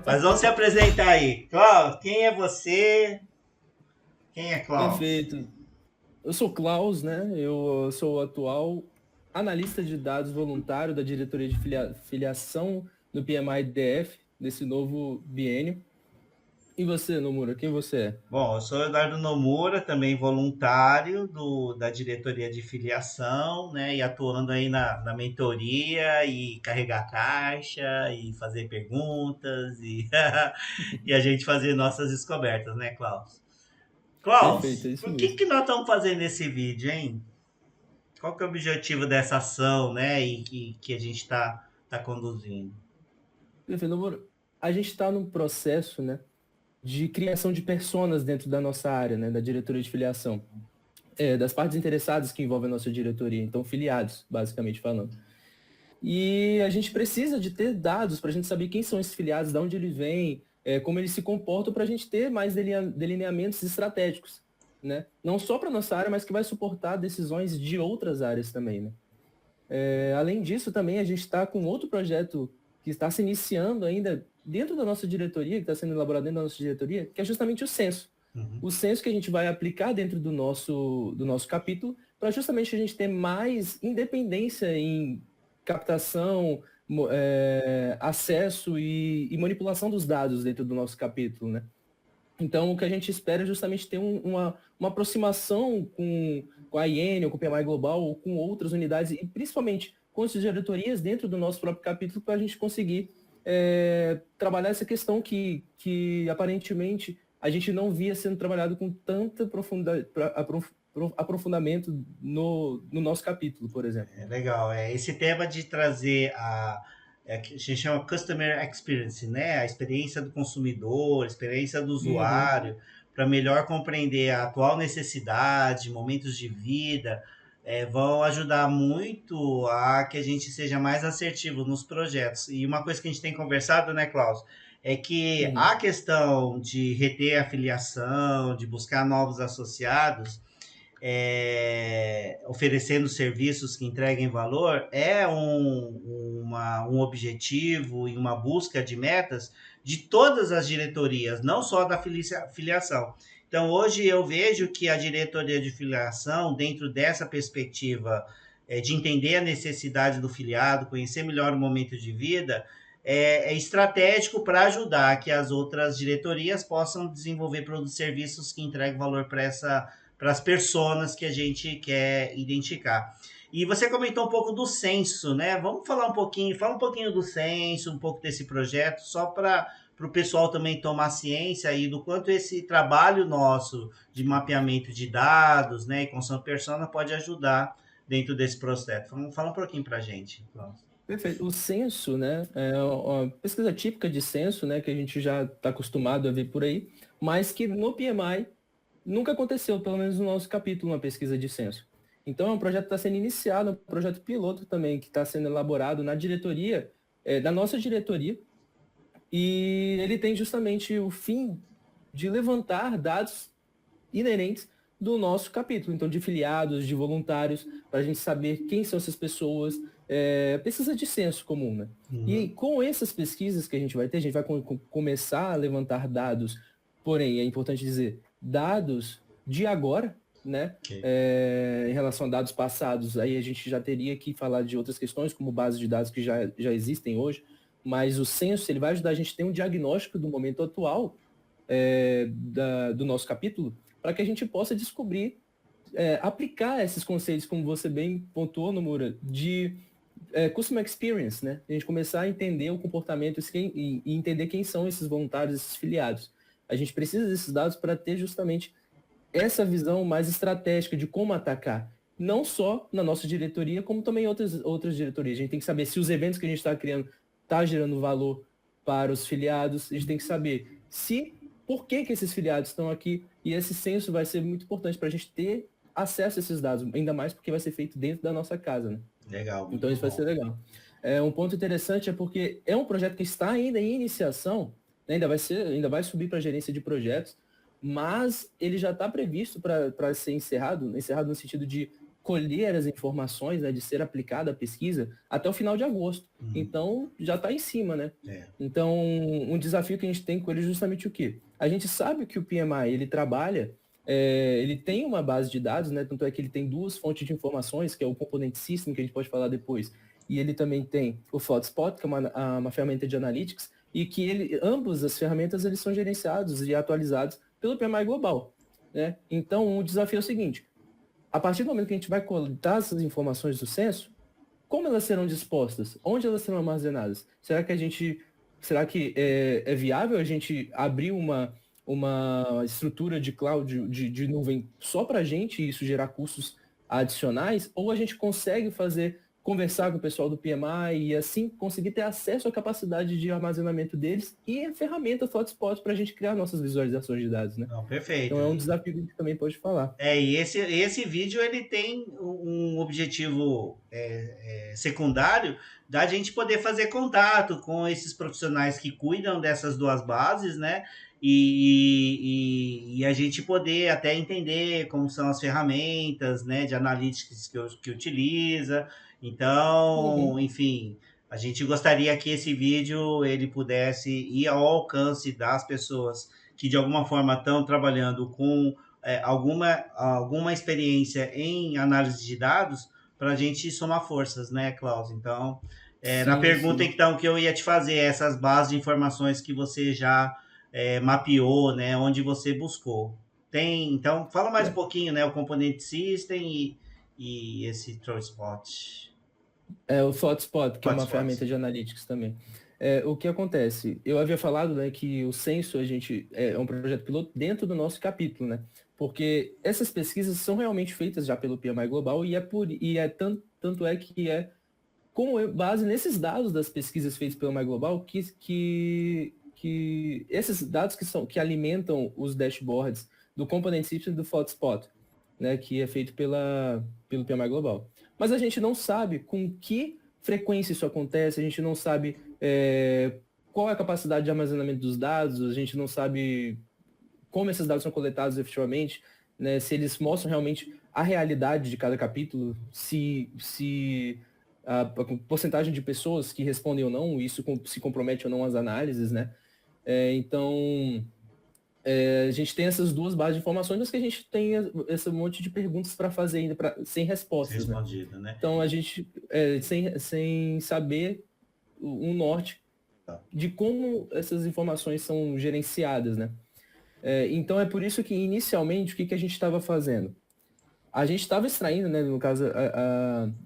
Mas vamos se apresentar aí. Klaus, quem é você? Quem é Klaus? Perfeito. Eu sou Klaus, né? Eu sou o atual analista de dados voluntário da diretoria de filiação do PMI-DF, desse novo biênio. E você, Nomura, quem você é? Bom, eu sou Eduardo Nomura, também voluntário da diretoria de filiação, né? E atuando aí na mentoria e carregar caixa e fazer perguntas e, e a gente fazer nossas descobertas, né, Klaus? Perfeito, Klaus, é isso o que mesmo. que nós estamos fazendo nesse vídeo, hein? Qual que é o objetivo dessa ação, né? E que a gente tá conduzindo? Perfeito, Nomura. A gente está num processo, né, de criação de personas dentro da nossa área, né, da diretoria de filiação. Das partes interessadas que envolvem a nossa diretoria, então filiados, basicamente falando. E a gente precisa de ter dados para a gente saber quem são esses filiados, de onde eles vêm, como eles se comportam, para a gente ter mais delineamentos estratégicos, né? Não só para nossa área, mas que vai suportar decisões de outras áreas também, né? Além disso, também a gente está com outro projeto que está se iniciando ainda dentro da nossa diretoria, que está sendo elaborado dentro da nossa diretoria, que é justamente o censo. Uhum. O censo que a gente vai aplicar dentro do nosso capítulo, para justamente a gente ter mais independência em captação, acesso e manipulação dos dados dentro do nosso capítulo, né? Então, o que a gente espera é justamente ter uma aproximação com a IEN, com o PMI Global, ou com outras unidades, e principalmente com as diretorias dentro do nosso próprio capítulo, para a gente conseguir trabalhar essa questão que aparentemente a gente não via sendo trabalhado com tanta aprofundamento no nosso capítulo, por exemplo. É legal. Esse tema de trazer que a gente chama Customer Experience, né? A experiência do consumidor, a experiência do Uhum. usuário, para melhor compreender a atual necessidade, momentos de vida, vão ajudar muito a que a gente seja mais assertivo nos projetos. E uma coisa que a gente tem conversado, né, Klaus, é que Uhum. a questão de reter a filiação, de buscar novos associados, oferecendo serviços que entreguem valor, é um objetivo e uma busca de metas de todas as diretorias, não só da filiação. Então, hoje eu vejo que a diretoria de filiação, dentro dessa perspectiva de entender a necessidade do filiado, conhecer melhor o momento de vida, é estratégico para ajudar que as outras diretorias possam desenvolver produtos e serviços que entreguem valor para as personas que a gente quer identificar. E você comentou um pouco do censo, né? Vamos falar um pouquinho, fala um pouquinho do censo, um pouco desse projeto, só para o pessoal também tomar ciência aí do quanto esse trabalho nosso de mapeamento de dados, né, e construção persona pode ajudar dentro desse processo. Fala um pouquinho para a gente, Klaus. Perfeito. O censo, né, é uma pesquisa típica de censo, né, que a gente já está acostumado a ver por aí, mas que no PMI nunca aconteceu, pelo menos no nosso capítulo, uma pesquisa de censo. Então, é um projeto que está sendo iniciado, um projeto piloto também, que está sendo elaborado na diretoria, da nossa diretoria, e ele tem justamente o fim de levantar dados inerentes do nosso capítulo, então de filiados, de voluntários, para a gente saber quem são essas pessoas, pesquisa de senso comum, né? E Uhum. com essas pesquisas que a gente vai ter, a gente vai começar a levantar dados, porém, é importante dizer, dados de agora, né? Ok. Em relação a dados passados, aí a gente já teria que falar de outras questões, como bases de dados que já existem hoje, mas o censo ele vai ajudar a gente a ter um diagnóstico do momento atual do nosso capítulo, para que a gente possa descobrir, aplicar esses conceitos, como você bem pontuou, Nomura, de customer experience, né? A gente começar a entender o comportamento e entender quem são esses voluntários, esses filiados. A gente precisa desses dados para ter justamente essa visão mais estratégica de como atacar, não só na nossa diretoria, como também em outras diretorias. A gente tem que saber se os eventos que a gente está criando está gerando valor para os filiados, a gente tem que saber por que esses filiados estão aqui, e esse censo vai ser muito importante para a gente ter acesso a esses dados, ainda mais porque vai ser feito dentro da nossa casa, né? Legal, Então muito isso vai ser bom. legal. Um ponto interessante é porque é um projeto que está ainda em iniciação, né? Ainda vai subir para a gerência de projetos, mas ele já está previsto para ser encerrado no sentido de colher as informações, né, de ser aplicada a pesquisa até o final de agosto. Então, já está em cima, né? Então, um desafio que a gente tem com ele é justamente o quê? A gente sabe que o PMI, ele trabalha, ele tem uma base de dados, né? Tanto é que ele tem 2 fontes de informações, que é o Component System, que a gente pode falar depois, e ele também tem o ThoughtSpot, que é uma ferramenta de analytics, e que ambas as ferramentas eles são gerenciados e atualizados pelo PMI Global, né? Então, o desafio é o seguinte: a partir do momento que a gente vai coletar essas informações do censo, como elas serão dispostas? Onde elas serão armazenadas? Será que é viável a gente abrir uma estrutura de cloud, de nuvem só para a gente e isso gerar custos adicionais? Ou a gente consegue conversar com o pessoal do PMI e assim conseguir ter acesso à capacidade de armazenamento deles e a ferramenta ThoughtSpot para a gente criar nossas visualizações de dados, né? Não, perfeito. Então é um desafio que a gente também pode falar. E esse vídeo ele tem um objetivo secundário da gente poder fazer contato com esses profissionais que cuidam dessas 2 bases, né? E a gente poder até entender como são as ferramentas, né, de analytics que utiliza. Então, enfim, a gente gostaria que esse vídeo ele pudesse ir ao alcance das pessoas que de alguma forma estão trabalhando com alguma experiência em análise de dados para a gente somar forças, né, Klaus? Então, na pergunta então que eu ia te fazer, essas bases de informações que você já mapeou, né, onde você buscou. Então, fala mais um pouquinho, né, o Component System e esse ThoughtSpot. O ThoughtSpot, que é uma ferramenta de analytics também. O que acontece? Eu havia falado, né, que o censo é um projeto piloto dentro do nosso capítulo, né? Porque essas pesquisas são realmente feitas já pelo PMI Global tanto é que é com base nesses dados das pesquisas feitas pelo PMI Global que esses dados que alimentam os dashboards do Component System do ThoughtSpot, né, que é feito pelo PMI Global. Mas a gente não sabe com que frequência isso acontece, a gente não sabe qual é a capacidade de armazenamento dos dados, a gente não sabe como esses dados são coletados efetivamente, né, se eles mostram realmente a realidade de cada capítulo, se a porcentagem de pessoas que respondem ou não, isso se compromete ou não às análises, né? Então, a gente tem essas 2 bases de informações, mas que a gente tem esse monte de perguntas para fazer ainda sem respostas. Né? Então, a gente, sem saber um norte de como essas informações são gerenciadas, né? Então, é por isso que, inicialmente, o que a gente estava fazendo? A gente estava extraindo, né, no caso,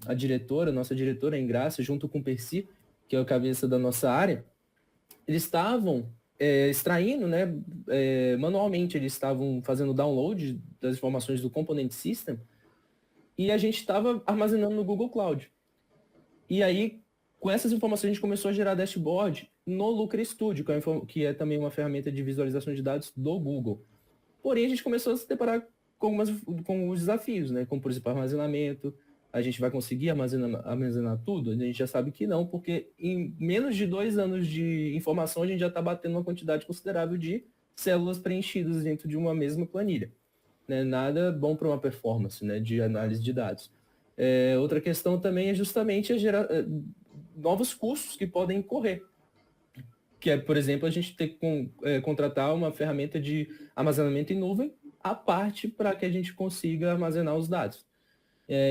a diretora, nossa diretora, a Ingrácia, junto com o Percy, que é o cabeça da nossa área, eles estavam extraindo, né, manualmente, eles estavam fazendo download das informações do Component System e a gente estava armazenando no Google Cloud. E aí, com essas informações, a gente começou a gerar dashboard no Looker Studio, que é também uma ferramenta de visualização de dados do Google. Porém, a gente começou a se deparar com os desafios, né? Como, por exemplo, armazenamento. A gente vai conseguir armazenar tudo? A gente já sabe que não, porque em menos de 2 anos de informação, a gente já está batendo uma quantidade considerável de células preenchidas dentro de uma mesma planilha. Né? Nada bom para uma performance, né, de análise de dados. Outra questão também é justamente gerar novos custos que podem incorrer. Que é, por exemplo, a gente ter que contratar uma ferramenta de armazenamento em nuvem à parte para que a gente consiga armazenar os dados.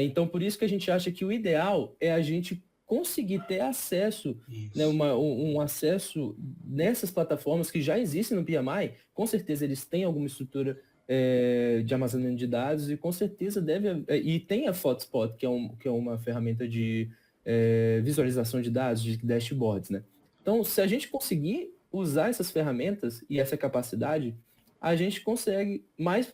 Então, por isso que a gente acha que o ideal é a gente conseguir ter acesso, né, um acesso nessas plataformas que já existem no PMI. Com certeza eles têm alguma estrutura de armazenamento de dados e com certeza e tem a ThoughtSpot, que é uma ferramenta de visualização de dados, de dashboards, né? Então, se a gente conseguir usar essas ferramentas e essa capacidade, a gente consegue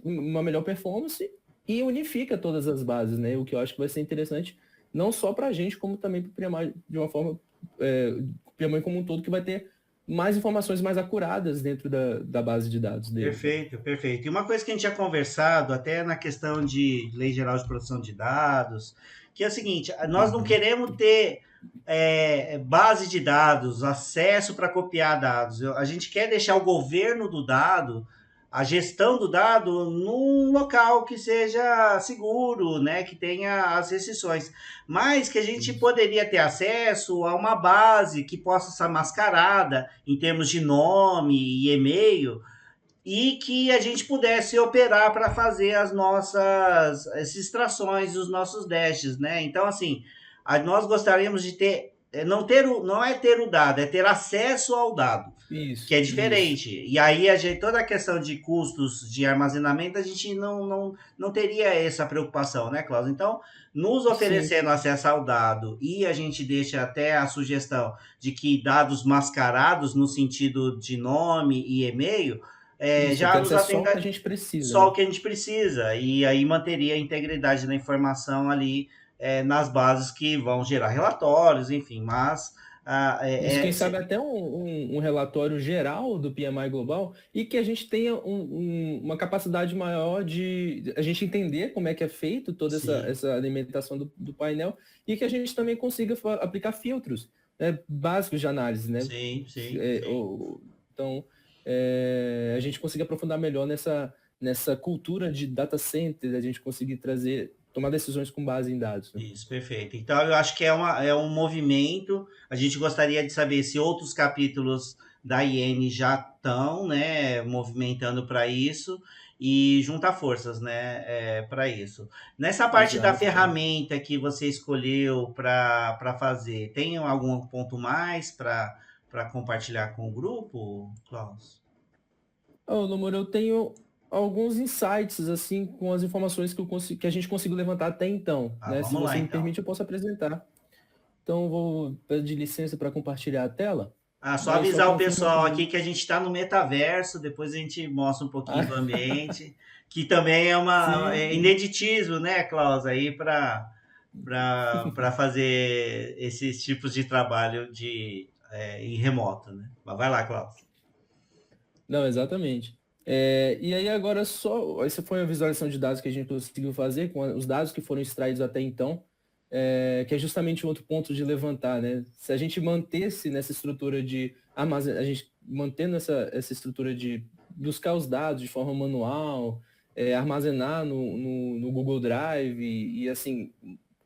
uma melhor performance e unifica todas as bases, né? O que eu acho que vai ser interessante, não só para a gente, como também para o PMI, de uma forma, o PMI como um todo, que vai ter mais informações mais acuradas dentro da base de dados dele. Perfeito, perfeito. E uma coisa que a gente tinha conversado, até na questão de Lei Geral de Proteção de Dados, que é o seguinte, nós não queremos ter base de dados, acesso para copiar dados. A gente quer deixar o governo do dado a gestão do dado num local que seja seguro, né, que tenha as restrições, mas que a gente Isso. poderia ter acesso a uma base que possa ser mascarada em termos de nome e e-mail, e que a gente pudesse operar para fazer as nossas as extrações, os nossos dashes, né? Então, assim, nós gostaríamos de ter, não é ter o dado, é ter acesso ao dado, que Isso, é isso. diferente. E aí toda a questão de custos de armazenamento, a gente não teria essa preocupação, né, Klaus? Então, nos Sim. oferecendo acesso ao dado, e a gente deixa até a sugestão de que dados mascarados no sentido de nome e e-mail, Isso, eu já quero nos dizer só o que a atenda gente precisa, só o né? que a gente precisa, e aí manteria a integridade da informação ali, nas bases que vão gerar relatórios, enfim, mas Isso, quem sabe até um relatório geral do PMI global e que a gente tenha uma capacidade maior de a gente entender como é que é feito toda sim, essa alimentação do painel e que a gente também consiga aplicar filtros, né, básicos de análise, né? sim, sim, É, sim. então, a gente consiga aprofundar melhor nessa cultura de data center, a gente conseguir tomar decisões com base em dados, né? Isso, perfeito. Então, eu acho que é um movimento. A gente gostaria de saber se outros capítulos da IN já estão, né, movimentando para isso e juntar forças, né, para isso. Nessa parte da Exato, exato. ferramenta que você escolheu para fazer, tem algum ponto mais para compartilhar com o grupo, Klaus? Ô, Nomura, eu tenho alguns insights, assim, com as informações que a gente conseguiu levantar até então, Ah, né? Se vamos lá você me então. permite, eu posso apresentar. Então, eu vou pedir licença para compartilhar a tela, Ah, só mas só avisar o confirma pessoal aqui comigo. que a gente está no metaverso, depois a gente mostra um pouquinho do Ah, ambiente, que também é sim, ineditismo, né, Klaus, aí para fazer esses tipos de trabalho em remoto, né? Mas vai lá, Klaus. não, exatamente. E aí agora essa foi a visualização de dados que a gente conseguiu fazer com os dados que foram extraídos até então, que é justamente um outro ponto de levantar, né? Se a gente mantesse nessa estrutura de armazen, a gente mantendo essa estrutura de buscar os dados de forma manual, armazenar no Google Drive e assim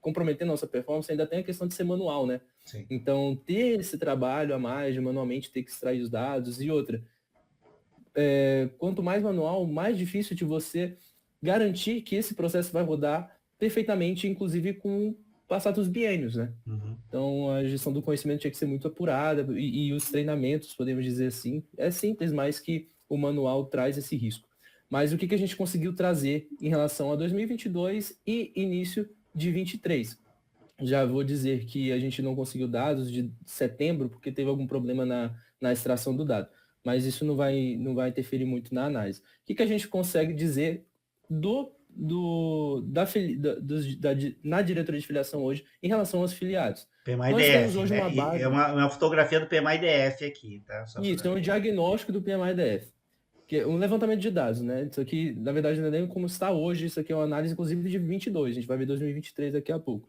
comprometer nossa performance, ainda tem a questão de ser manual, né? Sim. Então ter esse trabalho a mais de manualmente ter que extrair os dados e outra quanto mais manual, mais difícil de você garantir que esse processo vai rodar perfeitamente, inclusive com o passar dos biênios, né? Uhum. Então, a gestão do conhecimento tinha que ser muito apurada e os treinamentos, podemos dizer assim, é simples, mas que o manual traz esse risco. Mas o que a gente conseguiu trazer em relação a 2022 e início de 23? Já vou dizer que a gente não conseguiu dados de setembro porque teve algum problema na extração do dado, mas isso não vai interferir muito na análise. O que a gente consegue dizer na diretoria de filiação hoje em relação aos filiados? Nós temos PMI-DF, hoje né? uma E é base, uma fotografia do PMI-DF aqui, tá? Só isso pra... é um diagnóstico do PMI-DF, que é um levantamento de dados, né? Isso aqui, na verdade, não é nem como está hoje, isso aqui é uma análise, inclusive, de 22, a gente vai ver 2023 daqui a pouco.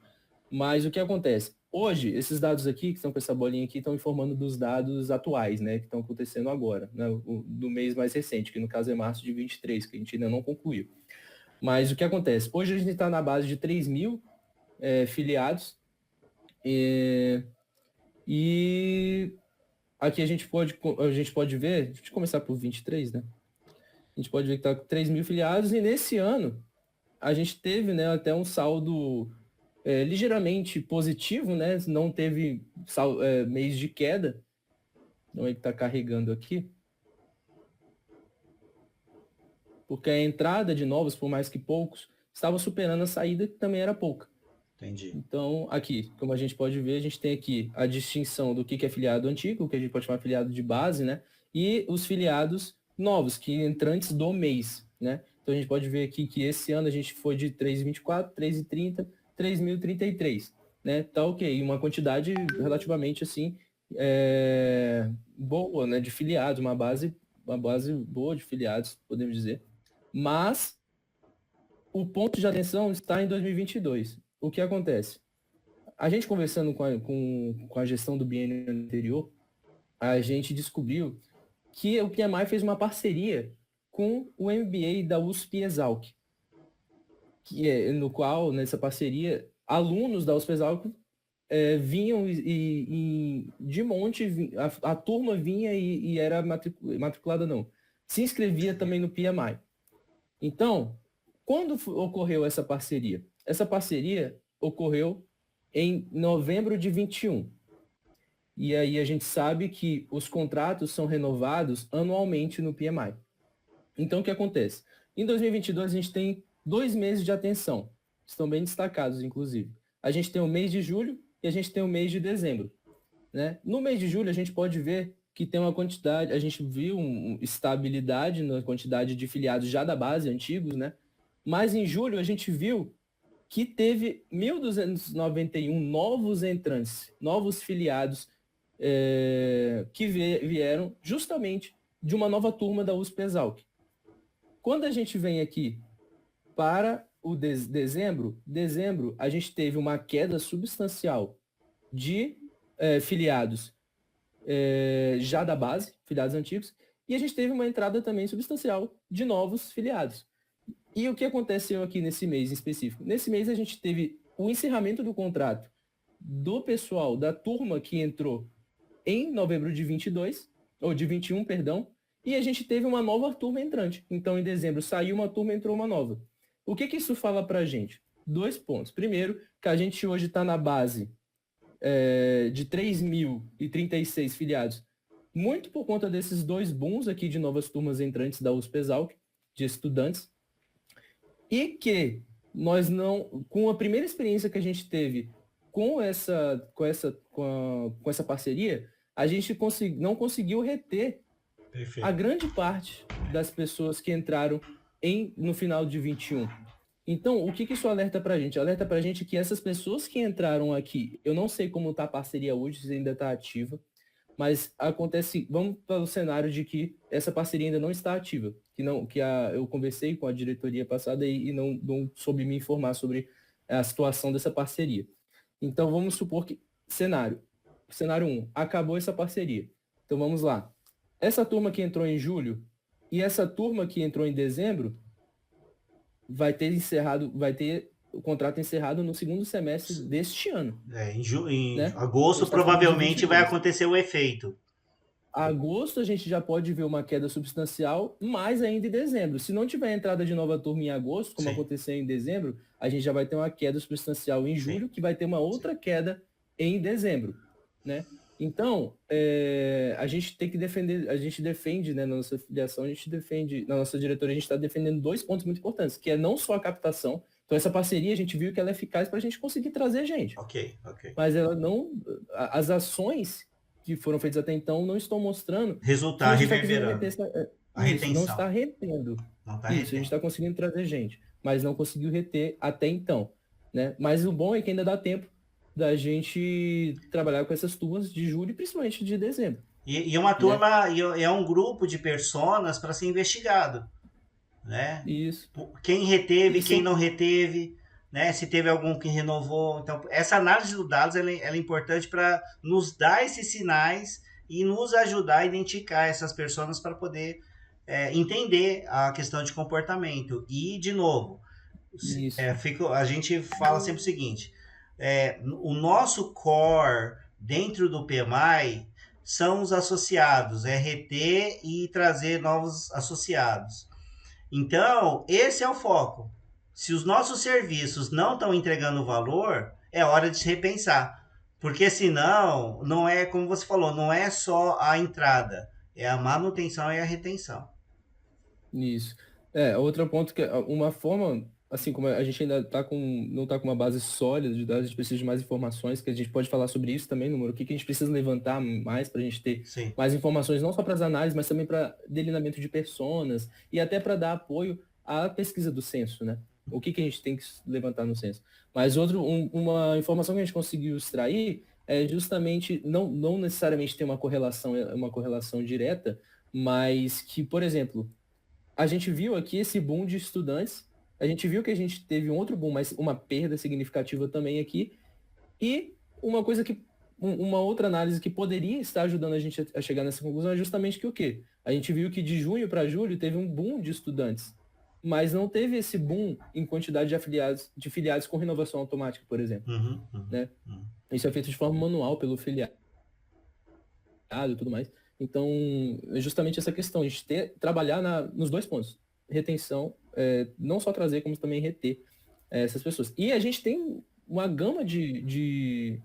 Mas o que acontece? Hoje, esses dados aqui, que estão com essa bolinha aqui, estão informando dos dados atuais, né? Que estão acontecendo agora, né? Do mês mais recente, que no caso é março de 23, que a gente ainda não concluiu. Mas o que acontece? Hoje a gente está na base de 3 mil filiados, e aqui a gente pode ver, deixa eu começar por 23, né? A gente pode ver que está com 3 mil filiados, e nesse ano a gente teve, né, até um saldo ligeiramente positivo, né? Não teve mês de queda. Então ele está carregando aqui. Porque a entrada de novos, por mais que poucos, estava superando a saída, que também era pouca. Entendi. Então, aqui, como a gente pode ver, a gente tem aqui a distinção do que é filiado antigo, o que a gente pode chamar de filiado de base, né? E os filiados novos, que entrantes do mês, né? Então a gente pode ver aqui que esse ano a gente foi de 3.024, 3.030, 3.033, né? Tá ok, uma quantidade relativamente assim boa, né? De filiados, uma base boa de filiados, podemos dizer. Mas o ponto de atenção está em 2022. O que acontece? A gente conversando com a gestão do biênio anterior, a gente descobriu que o PMI fez uma parceria com o MBA da USP-Exalc, no qual, nessa parceria, alunos da USP-Exalc vinham de monte, a turma vinha e era matriculada não, se inscrevia também no PMI. Então, quando ocorreu essa parceria? Essa parceria ocorreu em novembro de 21. E aí a gente sabe que os contratos são renovados anualmente no PMI. Então, o que acontece? Em 2022, a gente tem 2 meses de atenção. Estão bem destacados, inclusive. A gente tem o mês de julho e a gente tem o mês de dezembro. Né? No mês de julho, a gente pode ver que tem uma quantidade, a gente viu estabilidade na quantidade de filiados já da base, antigos, né? Mas em julho, a gente viu que teve 1.291 novos entrantes, novos filiados que vieram justamente de uma nova turma da USP-Exalc. Quando a gente vem aqui para o dezembro, a gente teve uma queda substancial de filiados já da base, filiados antigos, e a gente teve uma entrada também substancial de novos filiados. E o que aconteceu aqui nesse mês em específico? Nesse mês a gente teve o encerramento do contrato do pessoal da turma que entrou em novembro de 22, ou de 21, perdão, e a gente teve uma nova turma entrante. Então, em dezembro saiu uma turma, entrou uma nova. O que isso fala para a gente? 2 pontos. Primeiro, que a gente hoje está na base de 3.036 filiados, muito por conta desses 2 booms aqui de novas turmas entrantes da USP-Exalc, de estudantes, e que nós não, com a primeira experiência que a gente teve com essa parceria, a gente não conseguiu reter Perfeito. a grande parte das pessoas que entraram no final de 21. Então, o que isso alerta para a gente? Alerta para a gente que essas pessoas que entraram aqui, eu não sei como está a parceria hoje, se ainda está ativa, mas acontece, vamos para o cenário de que essa parceria ainda não está ativa, eu conversei com a diretoria passada e não soube me informar sobre a situação dessa parceria. Então, vamos supor que, cenário 1, acabou essa parceria. Então, vamos lá. Essa turma que entrou em julho e essa turma que entrou em dezembro vai ter o contrato encerrado no segundo semestre deste ano. Em né? agosto, provavelmente, vai acontecer o efeito. Agosto a gente já pode ver uma queda substancial, mais ainda em dezembro. Se não tiver entrada de nova turma em agosto, como aconteceu em dezembro, a gente já vai ter uma queda substancial em julho, que vai ter uma outra queda em dezembro, né? Então, a gente tem que defender, a gente defende, né, na nossa filiação, a gente defende, na nossa diretoria, a gente está defendendo 2 pontos muito importantes, que é não só a captação. Então, essa parceria, a gente viu que ela é eficaz para a gente conseguir trazer gente. Ok. Mas ela não, as ações que foram feitas até então não estão mostrando resultado reverberando. A retenção. Não está retendo. A gente está conseguindo trazer gente, mas não conseguiu reter até então, né? Mas o bom é que ainda dá tempo da gente trabalhar com essas turmas de julho e principalmente de dezembro. E uma turma, né? É um grupo de personas para ser investigado, né? Isso. Quem reteve, quem não reteve, né? Se teve algum que renovou. Então, essa análise dos dados ela é importante para nos dar esses sinais e nos ajudar a identificar essas pessoas para poder entender a questão de comportamento. E, de novo, a gente fala sempre o seguinte, o nosso core dentro do PMI são os associados, reter e trazer novos associados. Então, esse é o foco. Se os nossos serviços não estão entregando valor, é hora de se repensar. Porque senão, não é, como você falou, não é só a entrada, é a manutenção e a retenção. Isso. Outro ponto que uma forma, assim, como a gente ainda não está com uma base sólida de dados, a gente precisa de mais informações, que a gente pode falar sobre isso também, número, o que a gente precisa levantar mais para a gente ter mais informações, não só para as análises, mas também para delineamento de personas e até para dar apoio à pesquisa do censo, né? O que a gente tem que levantar no censo. Mas uma informação que a gente conseguiu extrair é justamente, não necessariamente ter uma correlação direta, mas que, por exemplo, a gente viu aqui esse boom de estudantes, a gente viu que a gente teve um outro boom, mas uma perda significativa também aqui, e uma coisa que uma outra análise que poderia estar ajudando a gente a chegar nessa conclusão é justamente que o quê? A gente viu que de junho para julho teve um boom de estudantes, mas não teve esse boom em quantidade de filiados com renovação automática, por exemplo. Né? Isso é feito de forma manual pelo filiado e tudo mais. Então, é justamente essa questão, a gente trabalhar nos 2 pontos. Retenção, não só trazer, como também reter essas pessoas. E a gente tem uma gama de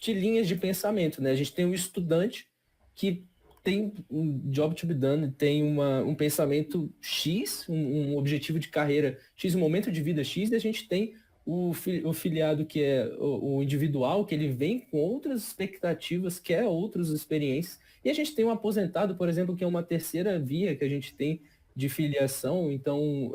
linhas de pensamento, né? A gente tem um estudante que tem um job to be done, tem um pensamento X, um objetivo de carreira X, um momento de vida X, e a gente tem o filiado que é o individual, que ele vem com outras expectativas, quer outras experiências, e a gente tem um aposentado, por exemplo, que é uma terceira via que a gente tem de filiação. Então,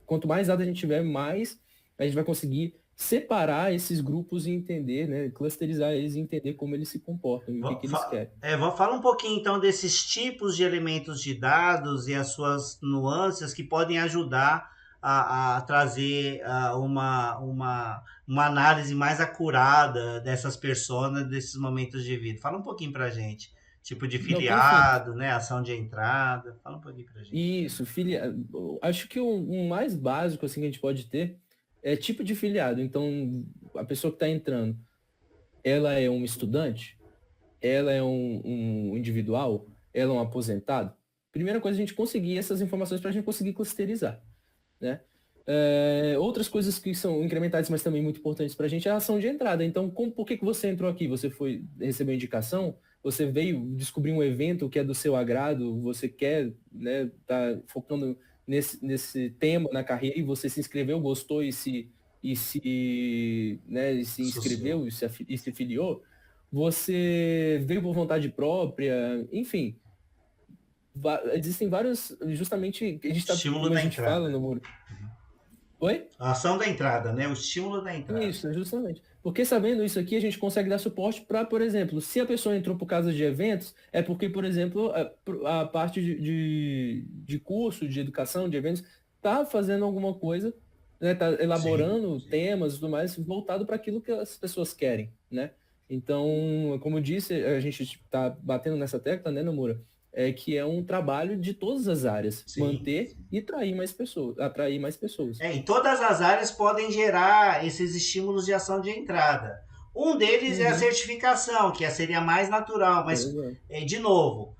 quanto mais dados a gente tiver, mais a gente vai conseguir separar esses grupos e entender, né, clusterizar eles e entender como eles se comportam e o que eles querem. Vamos falar um pouquinho então desses tipos de elementos de dados e as suas nuances que podem ajudar a trazer uma análise mais acurada dessas personas, desses momentos de vida. Fala um pouquinho pra gente. Tipo de filiado, né? Ação de entrada. Fala um pouquinho pra gente. Isso, acho que o mais básico assim, que a gente pode ter é tipo de filiado. Então, a pessoa que está entrando, ela é um estudante? Ela é um individual? Ela é um aposentado? Primeira coisa, a gente conseguir essas informações para a gente conseguir clusterizar, né? Outras coisas que são incrementais, mas também muito importantes para a gente é a ação de entrada. Então, por que você entrou aqui? Você recebeu indicação? Você veio descobrir um evento que é do seu agrado? Você quer, né, tá focando nesse tema na carreira e você se inscreveu, gostou e se inscreveu e se filiou? Você veio por vontade própria? Enfim, existem vários, justamente, a gente tá, estímulo como da a gente entrada. fala no muro. Oi? A ação da entrada, né? O estímulo da entrada. Isso, justamente. Porque sabendo isso aqui, a gente consegue dar suporte para, por exemplo, se a pessoa entrou por causa de eventos, é porque, por exemplo, a parte de curso, de educação, de eventos, está fazendo alguma coisa, né? Está elaborando temas e tudo mais voltado para aquilo que as pessoas querem, né? Então, como eu disse, a gente está batendo nessa tecla, né, Nomura? Que é um trabalho de todas as áreas, manter e atrair mais pessoas. Em todas as áreas podem gerar esses estímulos de ação de entrada. Um deles é a certificação, que seria mais natural, mas, de novo,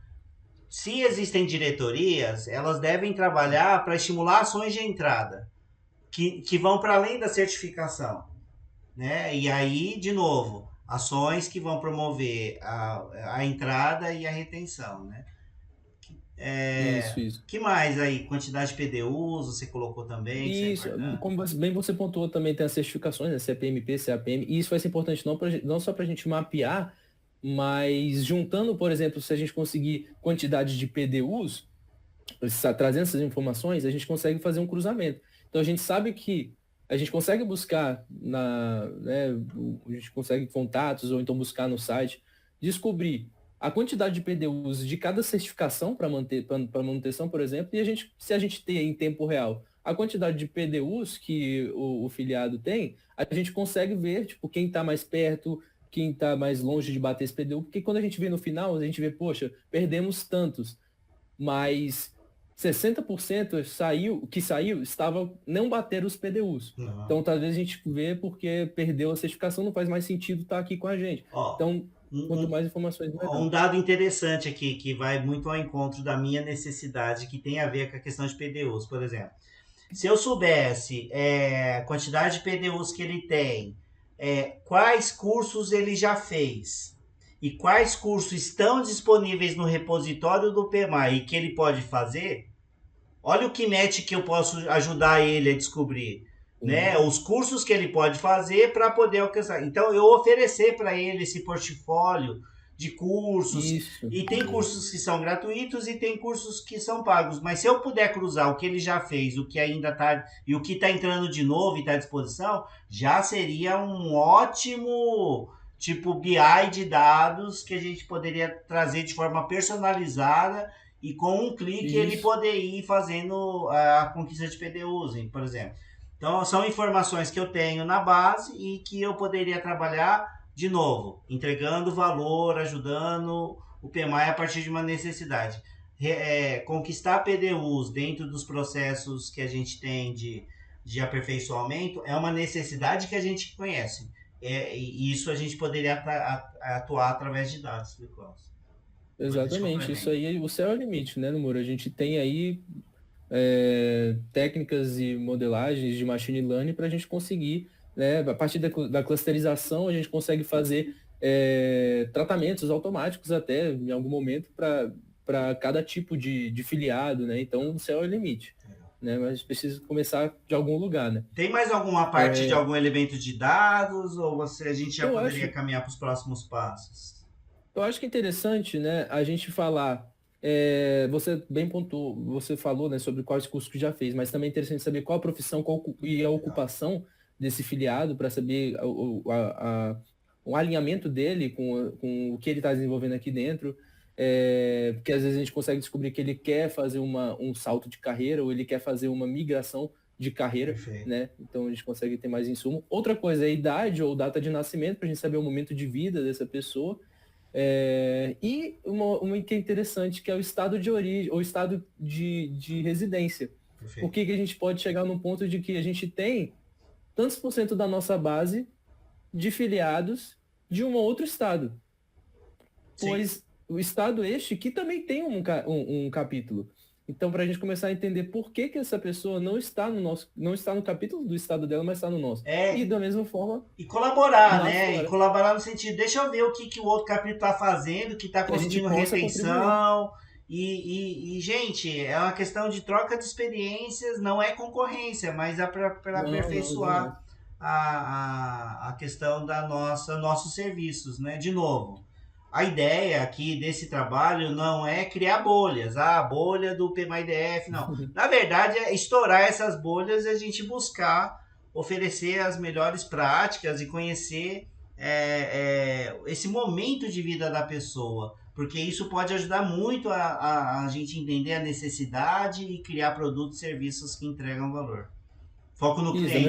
se existem diretorias, elas devem trabalhar para estimular ações de entrada, que vão para além da certificação, né? E aí, de novo, ações que vão promover a entrada e a retenção, né? Isso. Que mais aí? Quantidade de PDUs, você colocou também? Isso, como bem você pontuou, também tem as certificações, né? CPMP, CAPM, e isso vai ser importante não só para a gente mapear, mas juntando, por exemplo, se a gente conseguir quantidade de PDUs, trazendo essas informações, a gente consegue fazer um cruzamento. Então a gente sabe que a gente consegue buscar a gente consegue contatos ou então buscar no site, descobrir a quantidade de PDUs de cada certificação para manutenção, por exemplo, e se a gente tem em tempo real a quantidade de PDUs que o filiado tem, a gente consegue ver tipo, quem está mais perto, quem está mais longe de bater esse PDU, porque quando a gente vê no final, a gente vê, poxa, perdemos tantos, mas 60% que saiu estava não bater os PDUs. Não. Então, talvez a gente vê porque perdeu a certificação, não faz mais sentido estar aqui com a gente. Então, quanto mais informações... Um dado interessante aqui, que vai muito ao encontro da minha necessidade, que tem a ver com a questão de PDUs, por exemplo. Se eu soubesse a quantidade de PDUs que ele tem, quais cursos ele já fez e quais cursos estão disponíveis no repositório do PMI e que ele pode fazer, olha o que match que eu posso ajudar ele a descobrir. Né? Os cursos que ele pode fazer para poder alcançar. Então, eu oferecer para ele esse portfólio de cursos. E tem cursos que são gratuitos e tem cursos que são pagos. Mas se eu puder cruzar o que ele já fez, o que ainda está e o que está entrando de novo e está à disposição, já seria um ótimo tipo BI de dados que a gente poderia trazer de forma personalizada e com um clique ele poder ir fazendo a conquista de PDUs, por exemplo. Então, são informações que eu tenho na base e que eu poderia trabalhar de novo, entregando valor, ajudando o PMI a partir de uma necessidade. Conquistar PDUs dentro dos processos que a gente tem de aperfeiçoamento é uma necessidade que a gente conhece. E isso a gente poderia atuar através de dados, viu, Klaus? Exatamente, isso aí, o céu é o limite, né, Nomura? A gente tem aí técnicas e modelagens de machine learning para a gente conseguir, né, a partir da clusterização, a gente consegue fazer tratamentos automáticos até, em algum momento, para cada tipo de filiado, né? Então, o céu é o limite. Né? Mas precisa começar de algum lugar, né? Tem mais alguma parte de algum elemento de dados ou a gente já poderia caminhar para os próximos passos? Eu acho que é interessante, né, a gente falar, você bem pontuou, você falou, né, sobre quais cursos que já fez, mas também é interessante saber qual a profissão e a ocupação desse filiado para saber o alinhamento dele com o que ele está desenvolvendo aqui dentro. Porque às vezes a gente consegue descobrir que ele quer fazer um salto de carreira ou ele quer fazer uma migração de carreira, né? Então a gente consegue ter mais insumo. Outra coisa é a idade ou data de nascimento, para a gente saber o momento de vida dessa pessoa. E uma que é interessante, que é o estado de origem, ou estado de residência. Perfeito. Por que a gente pode chegar num ponto de que a gente tem tantos por cento da nossa base de filiados de um outro estado. Sim. Pois o estado este que também tem um capítulo. Então, para a gente começar a entender por que essa pessoa não está no capítulo do estado dela, mas está no nosso. E da mesma forma... E colaborar, né? Fora. E colaborar no sentido, deixa eu ver o que o outro capítulo está fazendo, que está conseguindo retenção. Gente, é uma questão de troca de experiências, não é concorrência, mas é para aperfeiçoar a questão da nossos serviços, né? De novo. A ideia aqui desse trabalho não é criar bolhas, a bolha do PMI-DF, não. Na verdade, é estourar essas bolhas e a gente buscar oferecer as melhores práticas e conhecer esse momento de vida da pessoa, porque isso pode ajudar muito a gente entender a necessidade e criar produtos e serviços que entregam valor. Foco no cliente. Da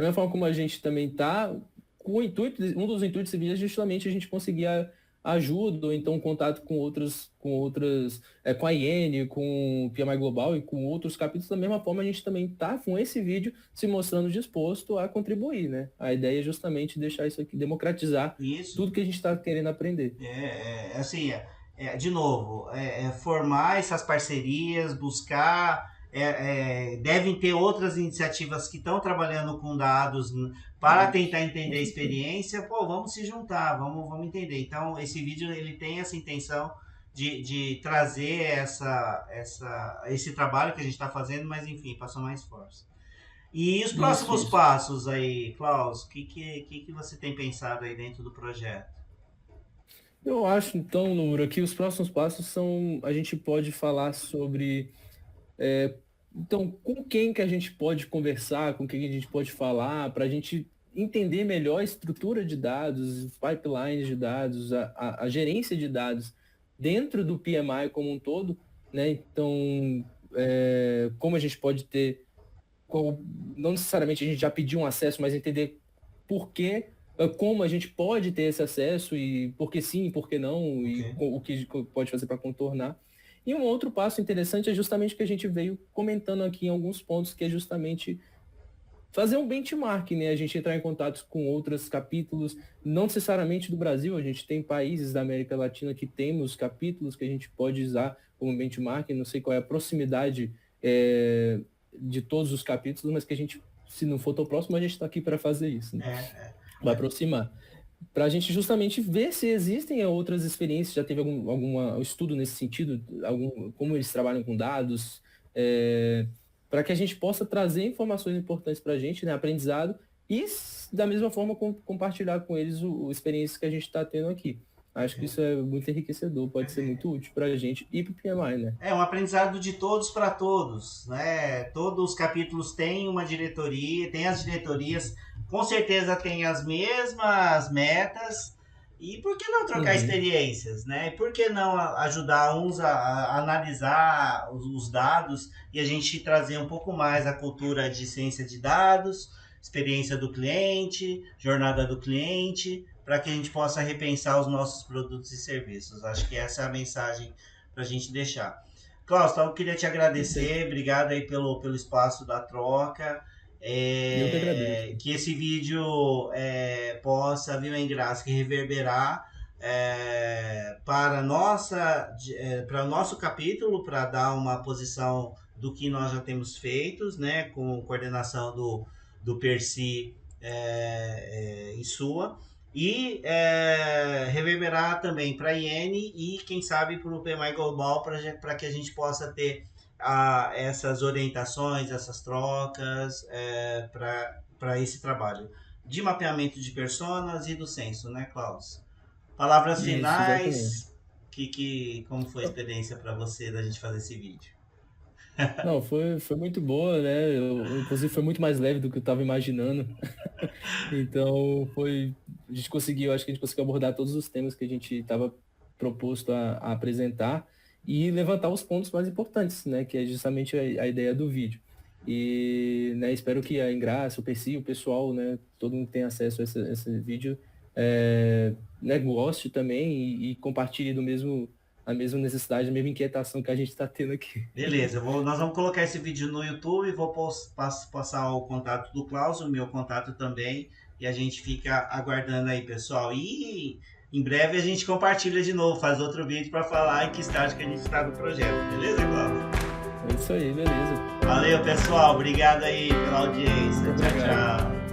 mesma forma como a gente também está... um dos intuitos é justamente a gente conseguir ajuda ou então contato com a IN, com o PMI Global e com outros capítulos. Da mesma forma, a gente também está com esse vídeo se mostrando disposto a contribuir, né? A ideia é justamente deixar isso aqui, democratizar tudo que a gente está querendo aprender. De novo, formar essas parcerias, buscar... devem ter outras iniciativas que estão trabalhando com dados para tentar entender a experiência. Vamos se juntar, vamos entender. Então, esse vídeo ele tem essa intenção de trazer esse trabalho que a gente está fazendo, mas enfim, passou mais força. E os próximos passos aí, Klaus, o que você tem pensado aí dentro do projeto? Eu acho, então, Nomura, que os próximos passos são, a gente pode falar sobre... Então, com quem que a gente pode conversar, com quem que a gente pode falar, para a gente entender melhor a estrutura de dados, pipelines de dados, a gerência de dados dentro do PMI como um todo, né? Então, como a gente pode ter, não necessariamente a gente já pedir um acesso, mas entender por que, como a gente pode ter esse acesso e por que sim, por que não, e o que pode fazer para contornar. E um outro passo interessante é justamente o que a gente veio comentando aqui em alguns pontos, que é justamente fazer um benchmark, né? A gente entrar em contato com outros capítulos, não necessariamente do Brasil, a gente tem países da América Latina que temos capítulos que a gente pode usar como benchmark, não sei qual é a proximidade de todos os capítulos, mas que a gente, se não for tão próximo, a gente está aqui para fazer isso, né? Vai aproximar. Para a gente justamente ver se existem outras experiências, já teve algum estudo nesse sentido, como eles trabalham com dados, para que a gente possa trazer informações importantes para a gente, né, aprendizado, e da mesma forma compartilhar com eles as experiências que a gente está tendo aqui. Acho que isso é muito enriquecedor, pode ser muito útil para a gente e para o PMI, né? É um aprendizado de todos para todos, né? Todos os capítulos têm uma diretoria, tem as diretorias, com certeza tem as mesmas metas, E por que não trocar Uhum. experiências, né? E por que não ajudar uns a analisar os dados e a gente trazer um pouco mais a cultura de ciência de dados, experiência do cliente, jornada do cliente, para que a gente possa repensar os nossos produtos e serviços. Acho que essa é a mensagem para a gente deixar. Klaus, então eu queria te Perfeito. agradecer, obrigado aí pelo espaço da troca. Eu que agradeço. Que esse vídeo possa vir em graça que reverberar para o nosso capítulo, para dar uma posição do que nós já temos feitos, né, com coordenação do Percy e sua, e reverberar também para a Iene e, quem sabe, para o PMI Global, para que a gente possa ter essas orientações, essas trocas para esse trabalho de mapeamento de personas e do censo, né, Klaus? Palavras Isso, exatamente. finais, como foi a experiência para você da gente fazer esse vídeo? Não, foi muito boa, né? Inclusive, foi muito mais leve do que eu estava imaginando. Então, a gente conseguiu, acho que a gente conseguiu abordar todos os temas que a gente estava proposto a apresentar e levantar os pontos mais importantes, né? Que é justamente a ideia do vídeo. E, né, espero que a Engraça, o Percy, o pessoal, né, todo mundo que tem acesso a esse vídeo, né, goste também e compartilhe a mesma necessidade, a mesma inquietação que a gente está tendo aqui. Beleza, nós vamos colocar esse vídeo no YouTube, vou passar o contato do Klaus, o meu contato também, e a gente fica aguardando aí, pessoal. E em breve a gente compartilha de novo, faz outro vídeo para falar em que estágio que a gente está no projeto, beleza, Klaus? É isso aí, beleza. Valeu, pessoal, obrigado aí pela audiência. Muito Tchau, obrigado. tchau.